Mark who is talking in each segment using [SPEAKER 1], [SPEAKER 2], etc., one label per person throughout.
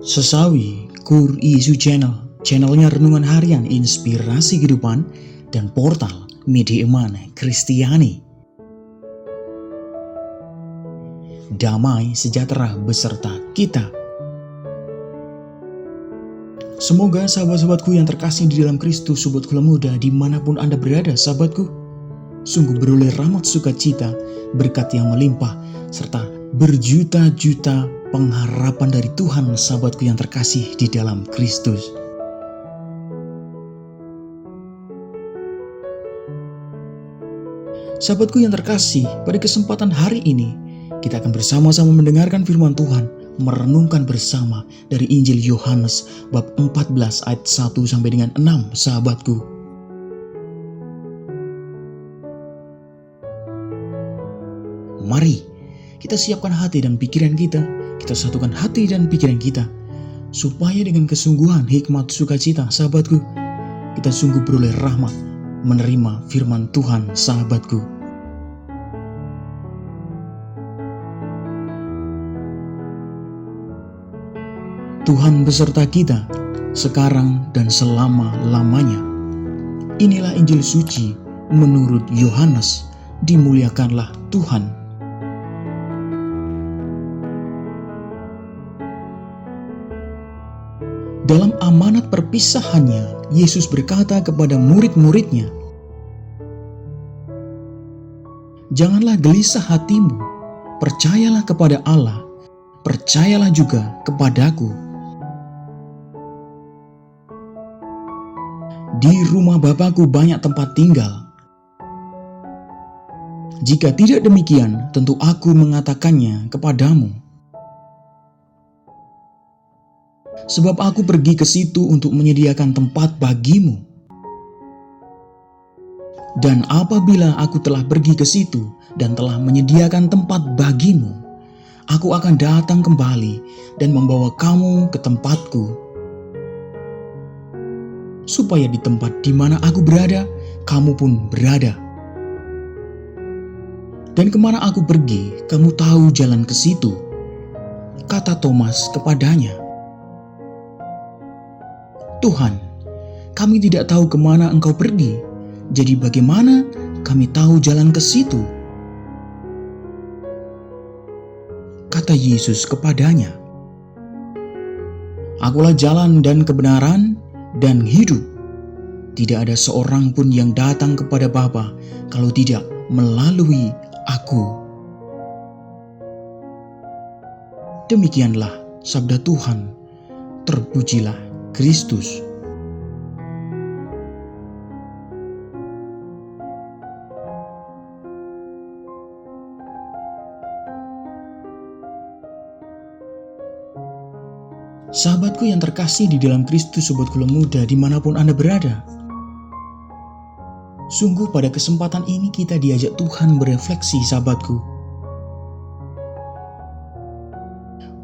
[SPEAKER 1] Sesawi Kur Isu channelnya renungan harian inspirasi kehidupan dan portal media iman Kristiani. Damai sejahtera beserta kita. Semoga sahabat-sahabatku yang terkasih di dalam Kristus, sobat kula muda dimanapun Anda berada, sahabatku, sungguh beroleh rahmat sukacita, berkat yang melimpah, serta berjuta-juta pengharapan dari Tuhan, sahabatku yang terkasih di dalam Kristus. Sahabatku yang terkasih, pada kesempatan hari ini kita akan bersama-sama mendengarkan firman Tuhan, merenungkan bersama dari Injil Yohanes bab 14 ayat 1 sampai dengan 6, sahabatku. Mari kita siapkan hati dan pikiran kita satukan hati dan pikiran kita, supaya dengan kesungguhan, hikmat, sukacita, sahabatku, kita sungguh beroleh rahmat menerima firman Tuhan, sahabatku. Tuhan beserta kita sekarang dan selama-lamanya. Inilah Injil suci menurut Yohanes. Dimuliakanlah Tuhan. Dalam amanat perpisahannya, Yesus berkata kepada murid-muridnya, "Janganlah gelisah hatimu, percayalah kepada Allah, percayalah juga kepadaku. Di rumah Bapakku banyak tempat tinggal. Jika tidak demikian, tentu aku mengatakannya kepadamu. Sebab aku pergi ke situ untuk menyediakan tempat bagimu. Dan apabila aku telah pergi ke situ dan telah menyediakan tempat bagimu, aku akan datang kembali dan membawa kamu ke tempatku, supaya di tempat di mana aku berada, kamu pun berada. Dan kemana aku pergi, kamu tahu jalan ke situ," kata Thomas kepadanya. "Tuhan, kami tidak tahu kemana Engkau pergi, jadi bagaimana kami tahu jalan ke situ?" Kata Yesus kepadanya, "Akulah jalan dan kebenaran dan hidup. Tidak ada seorang pun yang datang kepada Bapa kalau tidak melalui Aku." Demikianlah sabda Tuhan. Terpujilah Kristus. Sahabatku yang terkasih di dalam Kristus, sobat kula muda dimanapun Anda berada, sungguh pada kesempatan ini kita diajak Tuhan berefleksi, sahabatku.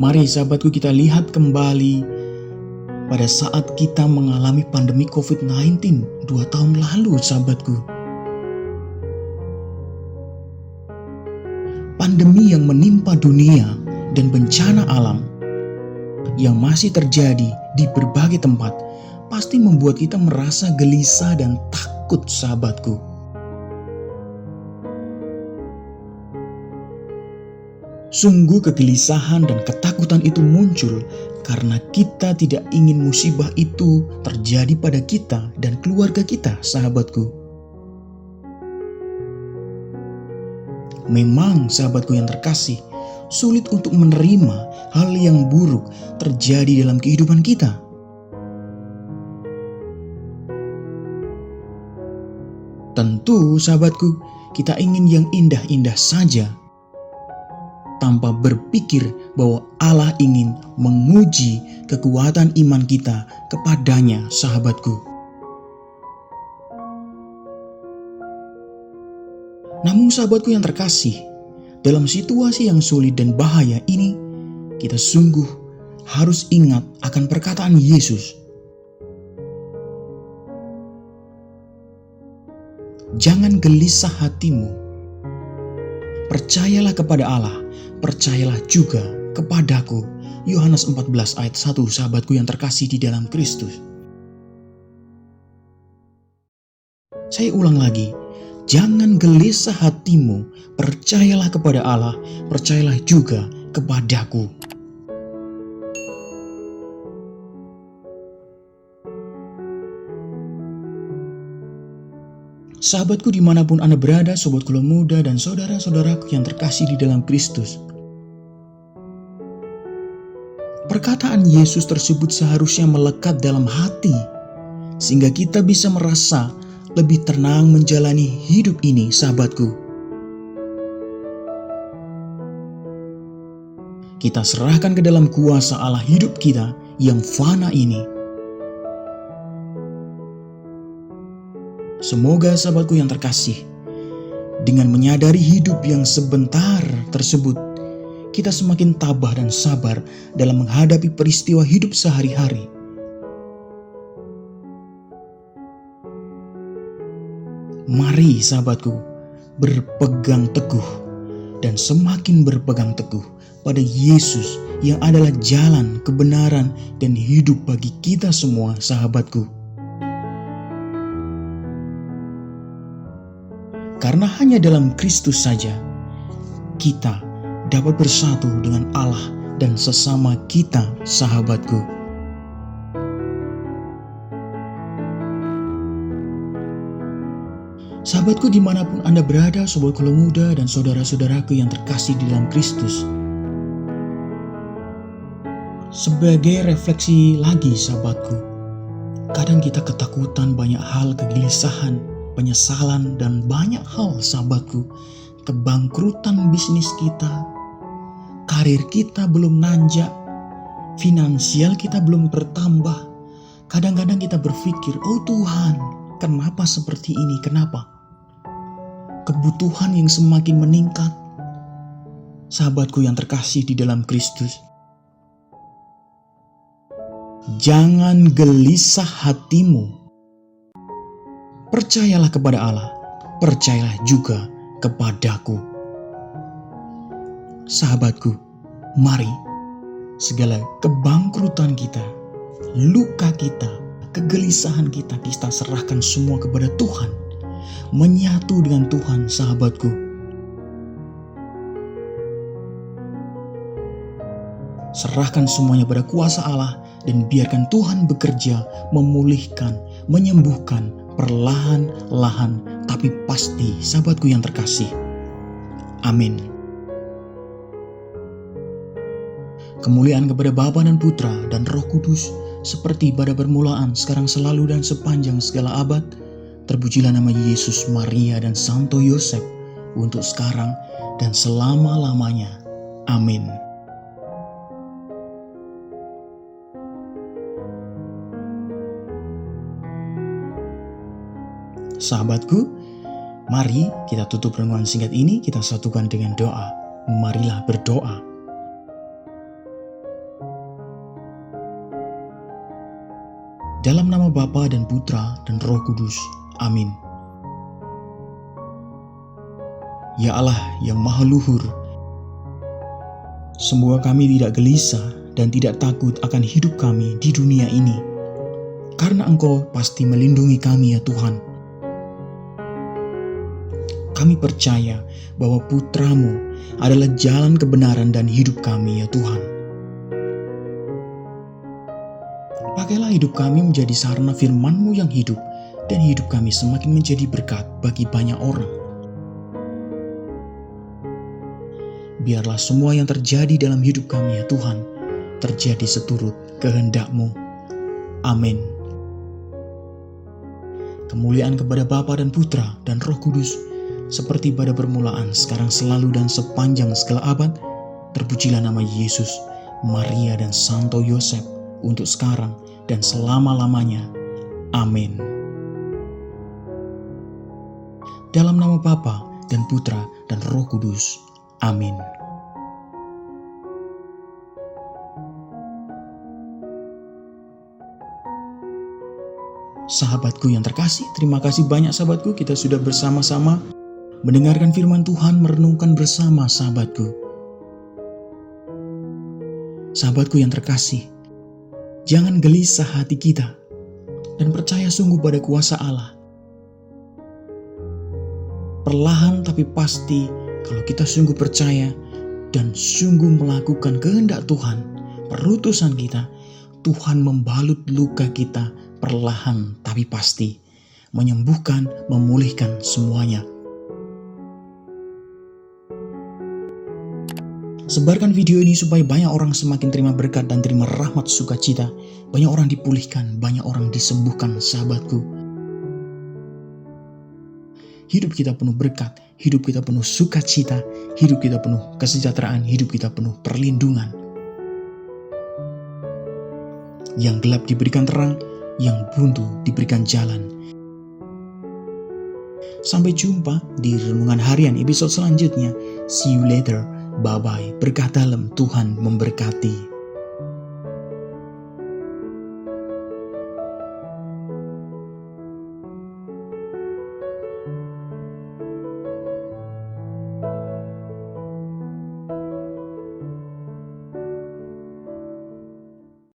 [SPEAKER 1] Mari sahabatku kita lihat kembali pada saat kita mengalami pandemi COVID-19 2 tahun lalu, sahabatku. Pandemi yang menimpa dunia dan bencana alam yang masih terjadi di berbagai tempat pasti membuat kita merasa gelisah dan takut, sahabatku. Sungguh kegelisahan dan ketakutan itu muncul karena kita tidak ingin musibah itu terjadi pada kita dan keluarga kita, sahabatku. Memang, sahabatku yang terkasih, sulit untuk menerima hal yang buruk terjadi dalam kehidupan kita. Tentu, sahabatku, kita ingin yang indah-indah saja, tanpa berpikir bahwa Allah ingin menguji kekuatan iman kita kepadanya, sahabatku. Namun, sahabatku yang terkasih, dalam situasi yang sulit dan bahaya ini, kita sungguh harus ingat akan perkataan Yesus. Jangan gelisah hatimu. Percayalah kepada Allah, percayalah juga kepadaku, Yohanes 14 ayat 1, sahabatku yang terkasih di dalam Kristus. Saya ulang lagi, jangan gelisah hatimu, percayalah kepada Allah, percayalah juga kepadaku. Sahabatku dimanapun Anda berada, sobat Kula Muda dan saudara-saudaraku yang terkasih di dalam Kristus. Perkataan Yesus tersebut seharusnya melekat dalam hati, sehingga kita bisa merasa lebih tenang menjalani hidup ini, sahabatku. Kita serahkan ke dalam kuasa Allah hidup kita yang fana ini. Semoga sahabatku yang terkasih, dengan menyadari hidup yang sebentar tersebut, kita semakin tabah dan sabar dalam menghadapi peristiwa hidup sehari-hari. Mari sahabatku, berpegang teguh dan semakin berpegang teguh pada Yesus yang adalah jalan, kebenaran, dan hidup bagi kita semua, sahabatku. Karena hanya dalam Kristus saja kita dapat bersatu dengan Allah dan sesama kita, sahabatku. Sahabatku dimanapun Anda berada, sobat Kula Muda dan saudara-saudaraku yang terkasih di dalam Kristus. Sebagai refleksi lagi, sahabatku, kadang kita ketakutan, banyak hal, kegelisahan, penyesalan, dan banyak hal, sahabatku. Kebangkrutan bisnis kita, karir kita belum nanjak, finansial kita belum bertambah. Kadang-kadang kita berpikir, oh Tuhan, kenapa seperti ini, kenapa? Kebutuhan yang semakin meningkat. Sahabatku yang terkasih di dalam Kristus, jangan gelisah hatimu. Percayalah kepada Allah, percayalah juga kepadaku. Sahabatku, mari segala kebangkrutan kita, luka kita, kegelisahan kita serahkan semua kepada Tuhan. Menyatu dengan Tuhan, sahabatku. Serahkan semuanya pada kuasa Allah dan biarkan Tuhan bekerja, memulihkan, menyembuhkan, perlahan-lahan, tapi pasti, sahabatku yang terkasih. Amin. Kemuliaan kepada Bapa dan Putra dan Roh Kudus, seperti pada permulaan, sekarang, selalu, dan sepanjang segala abad. Terpujilah nama Yesus, Maria, dan Santo Yosef, untuk sekarang dan selama-lamanya. Amin. Sahabatku, mari kita tutup renungan singkat ini, kita satukan dengan doa. Marilah berdoa. Dalam nama Bapa dan Putra dan Roh Kudus. Amin. Ya Allah yang Maha Luhur, semoga kami tidak gelisah dan tidak takut akan hidup kami di dunia ini, karena Engkau pasti melindungi kami, ya Tuhan. Kami percaya bahwa Putra-Mu adalah jalan kebenaran dan hidup kami, ya Tuhan. Pakailah hidup kami menjadi sarana firman-Mu yang hidup, dan hidup kami semakin menjadi berkat bagi banyak orang. Biarlah semua yang terjadi dalam hidup kami, ya Tuhan, terjadi seturut kehendak-Mu. Amin. Kemuliaan kepada Bapa dan Putra dan Roh Kudus, seperti pada permulaan, sekarang, selalu, dan sepanjang segala abad. Terpujilah nama Yesus, Maria, dan Santo Yosef, untuk sekarang dan selama-lamanya. Amin. Dalam nama Bapa dan Putra dan Roh Kudus. Amin. Sahabatku yang terkasih, terima kasih banyak sahabatku, kita sudah bersama-sama mendengarkan firman Tuhan, merenungkan bersama, sahabatku. Sahabatku yang terkasih, jangan gelisah hati kita dan percaya sungguh pada kuasa Allah. Perlahan tapi pasti, kalau kita sungguh percaya dan sungguh melakukan kehendak Tuhan, perutusan kita, Tuhan membalut luka kita perlahan tapi pasti, menyembuhkan, memulihkan semuanya. Sebarkan video ini supaya banyak orang semakin terima berkat dan terima rahmat sukacita. Banyak orang dipulihkan, banyak orang disembuhkan, sahabatku. Hidup kita penuh berkat, hidup kita penuh sukacita, hidup kita penuh kesejahteraan, hidup kita penuh perlindungan. Yang gelap diberikan terang, yang buntu diberikan jalan. Sampai jumpa di renungan harian episode selanjutnya. See you later. Bye-bye. Berkah dalam, Tuhan memberkati.